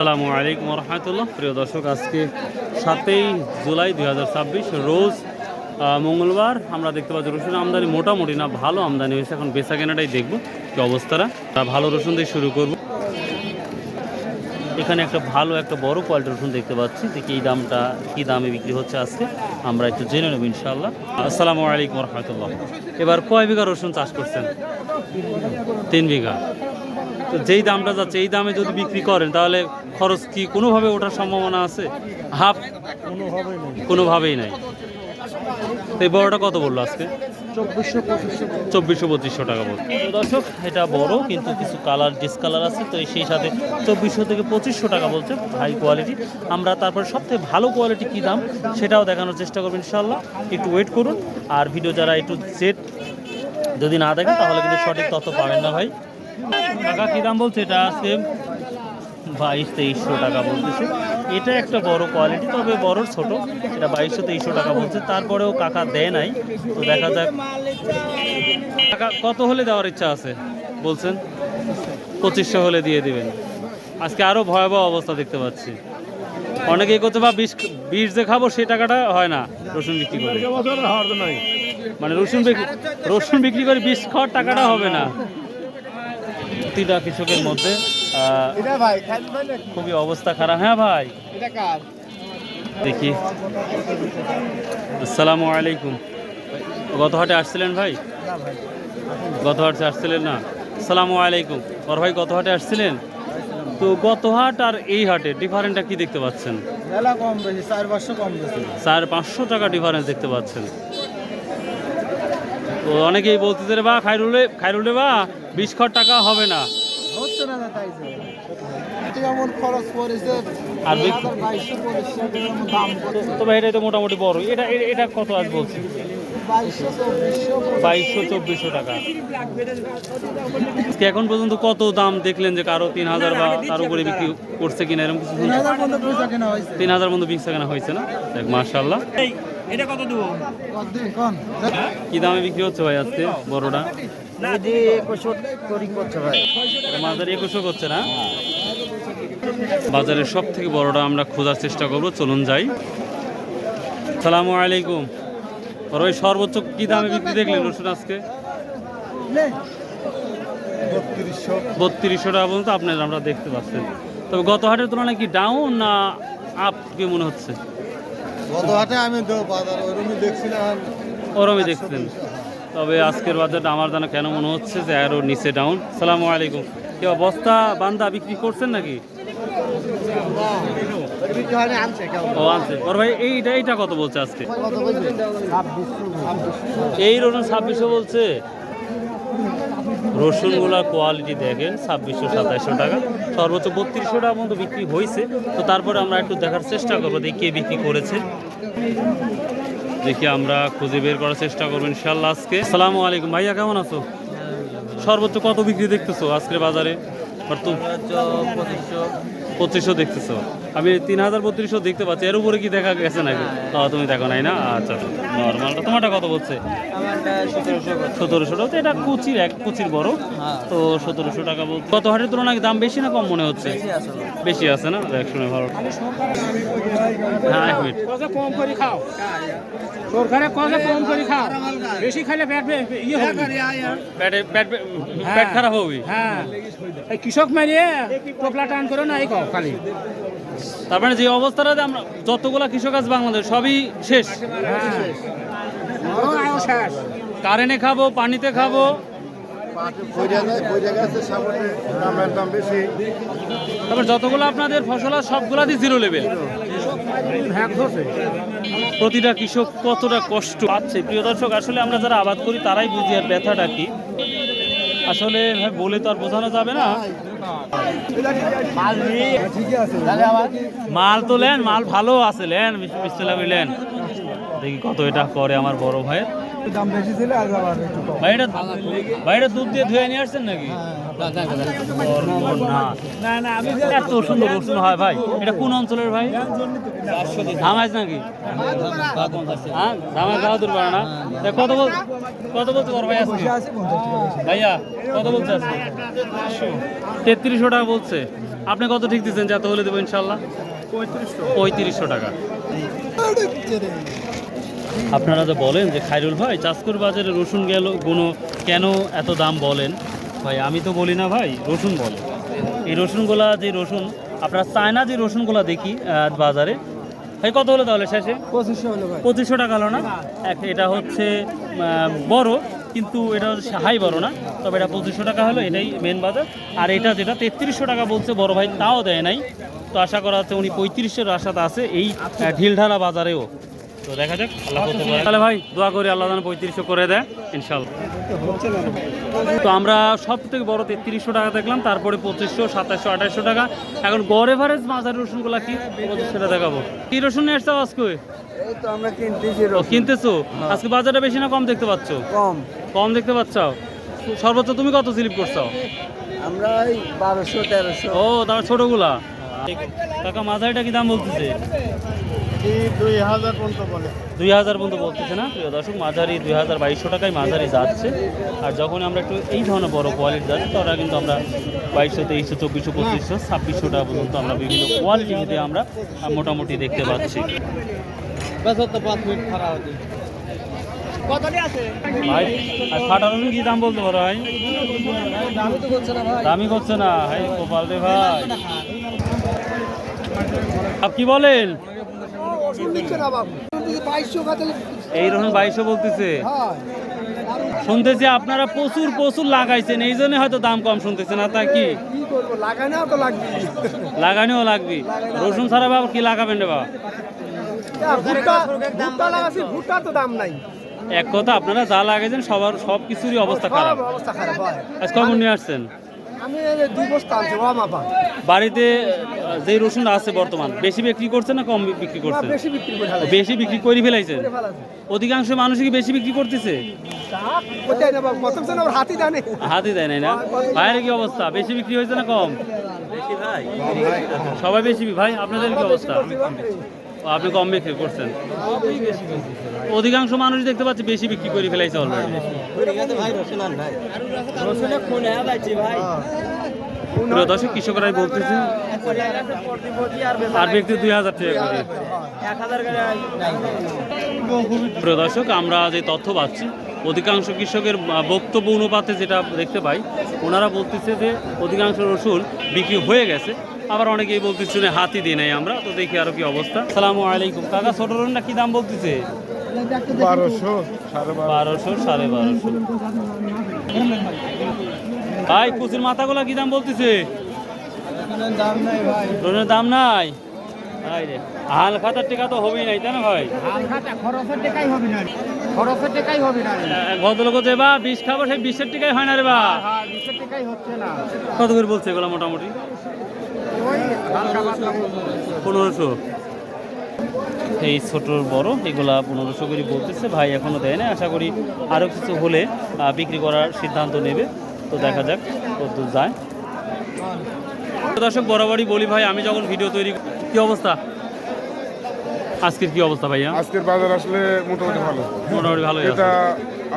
আসসালামু আলাইকুম রহমতুল্লাহ। প্রিয় দর্শক, আজকে 7ই জুলাই 2026 রোজ মঙ্গলবার। আমরা দেখতে পাচ্ছি রসুন আমদানি মোটামুটি না ভালো আমদানি হয়েছে। এখন বেচা কেনাটাই দেখবো কি অবস্থাটা। ভালো রসুন দিয়ে শুরু করব। এখানে একটা বড় কোয়ালিটির রসুন দেখতে পাচ্ছি, দেখি এই দামটা কি দামে বিক্রি হচ্ছে আজকে আমরা একটু জেনে নেব ইনশাআল্লাহ। আসসালামু আলাইকুম রহমতুল্লাহ। এবার কয় বিঘা রসুন চাষ করছেন? 3 বিঘা। তো যেই দামটা যাচ্ছে এই দামে যদি বিক্রি করেন তাহলে খরচ কি কোনোভাবে ওঠার সম্ভাবনা আছে? হাফ? কোনোভাবেই নাই। তো এই বড়টা কত বললো আজকে? 2400-2500 টাকা বলতো। দর্শক, এটা বড় কিন্তু কিছু কালার ডিসকালার আছে, তো সেই সাথে 2400 থেকে 2500 টাকা বলছে, হাই কোয়ালিটি। আমরা তারপরে সবথেকে ভালো কোয়ালিটি কী দাম সেটাও দেখানোর চেষ্টা করবো ইনশাল্লাহ। একটু ওয়েট করুন। আর ভিডিও যারা একটু জেড যদি না দেখেন তাহলে কিন্তু সঠিক তথ্য পাবেন না ভাই। টাকা কী দাম বলছে? এটা আছে 2200-2300 টাকা বলতেছে। এটা একটা বড় কোয়ালিটি, তবে বড় ছোট। এটা 2200-2300 টাকা বলছে। তারপরেও কাকা দেয় নাই, তো দেখা যাক টাকা কত হলে দেওয়ার ইচ্ছা আছে বলছেন। 2500 হলে দিয়ে দিবেন। আজকে আরও ভয়াবহ অবস্থা দেখতে পাচ্ছি। অনেকেই করছে বা বিষ যে খাবো সেই টাকাটা হয় না রসুন বিক্রি করে। মানে রসুন বিক্রি করে বিষ খাওয়ার টাকাটা হবে না। প্রতিটা কৃষকের মধ্যে খুবই অবস্থা খারাপ। হ্যাঁ ভাই, দেখি। আসসালামু আলাইকুম। গত হাটে আসছিলেন ভাই? গত হাটে আসছিলেন না? আসসালামু আলাইকুম। ওর ভাই গত হাটে আসছিলেন? তো গত হাট আর এই হাটে ডিফারেন্টটা কি দেখতে পাচ্ছেন? 400-500 টাকা ডিফারেন্স দেখতে পাচ্ছেন। তো অনেকেই বলতেছে রে বা খাইরুলে বা 20 খড় টাকা হবে না। তবে এটাই তো মোটামুটি বড়। এটা কত আজ বলছে? 2200-2400 টাকা। এখন পর্যন্ত কত দাম দেখলেন যে কারো 3000 বা তার উপরে বিক্রি করছে কিনা এরকম কিছু? 3000 পর্যন্ত বেচা কেনা হয়েছে না? দেখ মাশাআল্লাহ। এটা কত দেবো? কি দামে বিক্রি হচ্ছে ভাই আজকে বড়টা? বাজারে 2100 করছে না? বাজারের সব থেকে বড়টা আমরা খোঁজার চেষ্টা করবো, চলুন যাই। আসসালামু আলাইকুম। আর ওই সর্বোচ্চ কি দামে বিক্রি দেখলেন রসুন আজকে? 3200 টাকা পর্যন্ত আপনারা আমরা দেখতে পাচ্ছেন। তবে গত হাটের তুলনায় কি ডাউন না আপ কি মনে হচ্ছে? গত হাটে আমি ওরমই দেখছেন। তবে আজকের বাজারটা আমার জানা কেন মনে হচ্ছে যে আরও নিচে ডাউন। সালামু আলাইকুম। কেউ বস্তা বান্দা বিক্রি করছেন নাকি? ও আনছে। ওর ভাই এইটা কত বলছে আজকে? এই রসুন 2600 বলছে। রসুনগুলার কোয়ালিটি দেখেন, 2600-2700 টাকা, সর্বোচ্চ 3200 টাকা পর্যন্ত বিক্রি হয়েছে। তো তারপরে আমরা একটু দেখার চেষ্টা করবো দেখি কে বিক্রি করেছে। দেখি আমরা খুঁজে বের করার চেষ্টা করবো ইনশাল্লাহ আজকে। আসসালামু আলাইকুম ভাইয়া, কেমন আছো? সর্বোচ্চ কত বিক্রি দেখতেছো আজকের বাজারে? 2500 দেখতেছো। আমি 3000-3200 দেখতে পাচ্ছি। এর উপরে কি দেখা গেছে নাকি? তুমি দেখো নাই না? আচ্ছা, নর্মালটা তোমারটা কত বলছে? 1700 টাকা। এটা কুচির বড়, তো 1700 টাকা বলছে। কত হাটের তুলনায় দাম বেশি না কম মনে হচ্ছে? বেশি আছে না? দেখ শুনে ভালো। হ্যাঁ, 1 মিনিট। কম করে খাও, সরকারে কম করে খাও, বেশি খাইলে পেট খারাপ হবে। হ্যাঁ, কৃষক মারিয়ে টোপলা টান করে না, এই খাও খালি। তার মানে যে অবস্থাটাতে আমরা যতগুলা কৃষক আছে বাংলাদেশ সবই শেষ। কারেন্টে খাবো, পানিতে খাবো, তারপর যতগুলো আপনাদের ফসল আছে সবগুলাতে জিরো লেভেল। প্রতিটা কৃষক কতটা কষ্ট পাচ্ছে। প্রিয় দর্শক, আসলে আমরা যারা আবাদ করি তারাই বুঝি আর ব্যথাটা কি। আসলে বলে তো আর বোঝানো যাবে না। মাল তো লেন, মাল ভালো আছে, লেন লেন। দেখি কত এটা করে আমার বড় ভাইয়ের। ভাইটা দুধ দিয়ে ধুয়ে নিয়ে আসছেন নাকি? এত সুন্দর রসুন হয় ভাই। এটা কোন অঞ্চলের ভাই? ধামাইজ নাকি? হ্যাঁ, ধামাইজ বাহাদুর পাড়া না? কত বলতে পারো ভাই আজকে? ভাইয়া কত বলছে আজকে? 3300 টাকা বলছে। আপনি কত ঠিক দিচ্ছেন যে এত হলে দেবো ইনশাল্লাহ? 3500 টাকা। আপনারা তো বলেন যে খায়রুল ভাই চাঁদপুর বাজারে রসুন গেল গুনো কেন এত দাম বলেন? ভাই আমি তো বলি না ভাই, রসুন বলে। এই রসুনগুলা যে রসুন আপনারা চায়না যে রসুনগুলা দেখি বাজারে, ভাই কত হলো তাহলে শেষে? 2500 টাকা হলো না? এটা হচ্ছে বড়, কিন্তু এটা হাই বড় না, তবে এটা 2500 টাকা হলো, এটাই মেন বাজার। আর এটা যেটা 3300 টাকা বলছে বড় ভাই, তাও দেয় নাই। তো আশা করা হচ্ছে উনি 3500-এর আশাতে আছে এই ঢিলঢালা বাজারেও। তো দেখা যাক, আল্লাহ করতে পারে। তাহলে ভাই দোয়া করি আল্লাহ যেন 3500 করে দেয় ইনশাল্লাহ। তো আমরা সব থেকে বড় 3300 টাকা দেখলাম, তারপরে 2500, 2700, 2800 টাকা। এখন গড় এভারেজ বাজার রসুনগুলা কি সেটা দেখাবো। কি রসুন নিয়ে আসছো আজকে? কিনতেছো আজকে? বাজারটা বেশি না কম দেখতে পাচ্ছ? কম দেখতে পাচ্ছ। সর্বোচ্চ তুমি কত স্লিপ করছো? আমরা 1200-1300। ও তার ছোটগুলা। কাকা মাঝারিটা কি দাম বলতেছে? 2000 পর্যন্ত বলে। 2000 পর্যন্ত বলতেছে না? প্রিয় দর্শক, মাঝারি 2200 টাকায় মাঝারি যাচ্ছে। আর যখন আমরা একটু এই ধরনের বড় কোয়ালিটি যাচ্ছে, তখন কিন্তু আমরা 2200, 2300, 2400, 2500, 2600 টাকা পর্যন্ত আমরা বিভিন্ন কোয়ালিটিতে আমরা মোটামুটি দেখতে পাচ্ছি। ভাই আর ফাটা রসুন কি দাম বলতে পারো ভাই? দামি করছে না ভাই, গোপাল রে ভাই। আপ কি বলেন? এই রকম 2200 বলতেছে। শুনতেছি আপনারা প্রচুর প্রচুর লাগাইছেন, এই জন্য হয়তো দাম কম শুনতেছে না। তা কি লাগানিও লাগবে? রসুন ছাড়া বাবা কি লাগাবেন রে বাবা? এক কথা, আপনারা যা লাগাইছেন সবার সব কিছুরই অবস্থা খারাপ। আজ কখন নিয়ে আসছেন? বাড়িতে যে রসুন আছে বর্তমান বেশি বিক্রি করছে না কম বিক্রি করছে? বেশি বিক্রি করে ফেলাইছেন। অধিকাংশ মানুষ কি বেশি বিক্রি করতেছে? হাতি দেয় নাই না? ভাইয়ের কি অবস্থা? বেশি বিক্রি হয়েছে না কম? সবাই বেশি। ভাই আপনাদের কি অবস্থা? আপনি কম বিক্রি করছেন? অধিকাংশ মানুষ দেখতে পাচ্ছি বেশি বিক্রি করে ফেলাইছে অলরেডি। প্রিয় দর্শক, কৃষকরাই বলতেছে আর ব্যক্তি 2000 টাকা করে। প্রিয় দর্শক, আমরা যে তথ্য পাচ্ছি অধিকাংশ কৃষকের বক্তব্য অনুপাতে যেটা দেখতে পাই, ওনারা বলতেছে যে অধিকাংশ রসুন বিক্রি হয়ে গেছে। আবার অনেকেই বলতেছে হাতি দিই নাই আমরা। তো দেখি আরো কি অবস্থা। আসসালামু আলাইকুম কাকা, ছোট রসুনটা কি দাম বলতেছে? 1200, 1200, 1250। ভাই কুচির মাথাগুলা কি দাম বলতেছে? রসুনের দাম নাই? হাল খাতার টাকা তো হবেই নাই, তাই না ভাই? ভদ্রলোক যে বা 20 খাবো, সেই 20-এর টাকাই হয় না রে বা। কত করে বলছে এগুলো মোটামুটি? 1500। এই ছোট বড় এগুলা 1500 করে বলতেছে ভাই, এখনো দেয় না। আশা করি আরও কিছু হলে বিক্রি করার সিদ্ধান্ত নেবে। তো দেখা যাক কত দূর যায়। দর্শক, বরাবরই বলি ভাই, আমি যখন ভিডিও তৈরি, কি অবস্থা আজকের? কি অবস্থা ভাইয়া? আজকের বাজার আসলে মোটামুটি ভালো, মোটামুটি ভালোই আছে। এটা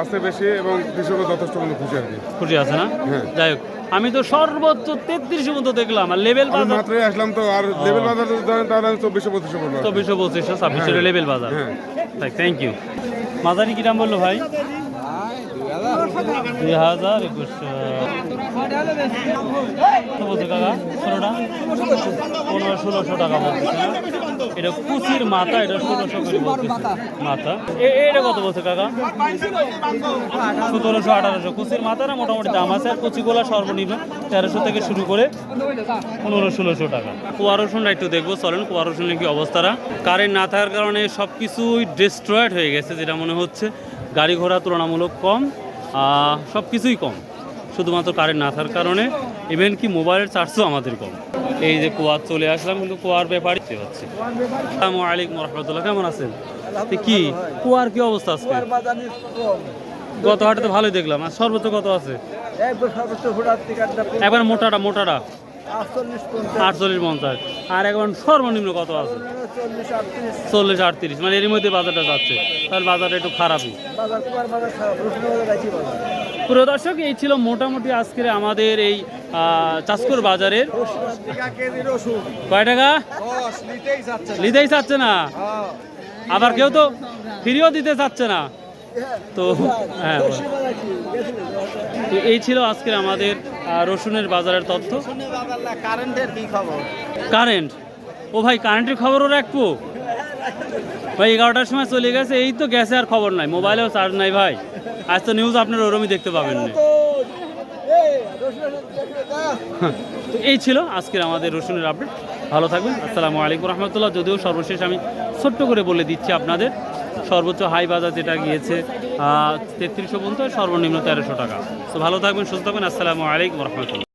আছে বেশি এবং কৃষকও যথেষ্ট খুশি আর কি। খুশি আছে না? হ্যাঁ। যাই হোক, আমি তো সর্বোচ্চ 3300 মতো দেখলাম। আর লেভেল বাজার মাত্রই আসলাম তো, আর লেভেল বাজার ধরেন তাহলে 2400-2500 পড়বে। 2400, 2500, 2600 লেভেল বাজার। হ্যাঁ। তাই থ্যাংক ইউ। মাঝারি কি দাম বললো ভাই? 2000, 2100 বলছে কাকা। ছোটটা 1500-1600 টাকা বলতেছে না? এটা কুচির মাথা, এটা 1600 করে বলতেছে মাথা। এটা কত বলছে কাকা? 1700-1800। কুচির মাথাটা মোটামুটি দাম আছে। আর কুচিগুলা সর্বনিম্ন 1300 থেকে শুরু করে 1500-1600 টাকা। কুয়া রসুনটা একটু দেখবো, চলেন কুয়া রসুনের কি অবস্থাটা। কারেন্ট না থাকার কারণে সব কিছুই ডিস্ট্রয়েড হয়ে গেছে, যেটা মনে হচ্ছে। গাড়ি ঘোড়া তুলনামূলক কম, সব কিছুই কম, শুধুমাত্র কারেন্ট না থাকার কারণে। ইভেন কি মোবাইলের চার্জও আমাদের কম। এই যে কুয়ার চলে আসলাম, কিন্তু কুয়ার ব্যাপারই হচ্ছে। আসসালামু আলাইকুম রহমতুল্লাহ, কেমন আছেন? কি কুয়ার কি অবস্থা আজকে? গত হাটে তো ভালোই দেখলাম। আর সর্বোচ্চ কত আছে? একবার মোটাটা 48-50। আর এখন সর্বনিম্ন কত আছে? 40-38। মানে এর মধ্যে বাজারটা যাচ্ছে, তাহলে বাজারটা একটু খারাপই। প্রিয় দর্শক, এই ছিল মোটামুটি আজকের আমাদের এই চাঁচকুর বাজারের কয় টাকা নিতেই চাচ্ছে না, আবার কেউ তো ফ্রিও দিতে চাচ্ছে না। তো হ্যাঁ, তো এই ছিল আজকের আমাদের রসুনের বাজারের তথ্য। কারেন্টের কি খবর? কারেন্ট, ও ভাই কারেন্টের খবরও রাখবো ভাই, 11টার সময় চলে গেছে, এই তো গেছে, আর খবর নাই, মোবাইলেও চার্জ নাই ভাই। আজ তো নিউজ আপনারা ওরমই দেখতে পাবেন না। তো এই ছিল আজকের আমাদের রসুনের আপডেট। ভালো থাকবেন, আসসালামু আলাইকুম রহমতুল্লাহ। যদিও সর্বশেষ আমি ছোট্ট করে বলে দিচ্ছি আপনাদের, সর্বোচ্চ হাই বাজার যেটা গিয়েছে 3300 পর্যন্ত, সর্বনিম্ন 1300 টাকা। তো ভালো থাকবেন, সুস্থ থাকবেন, আসসালামু আলাইকুম রহমতুল্লাহ।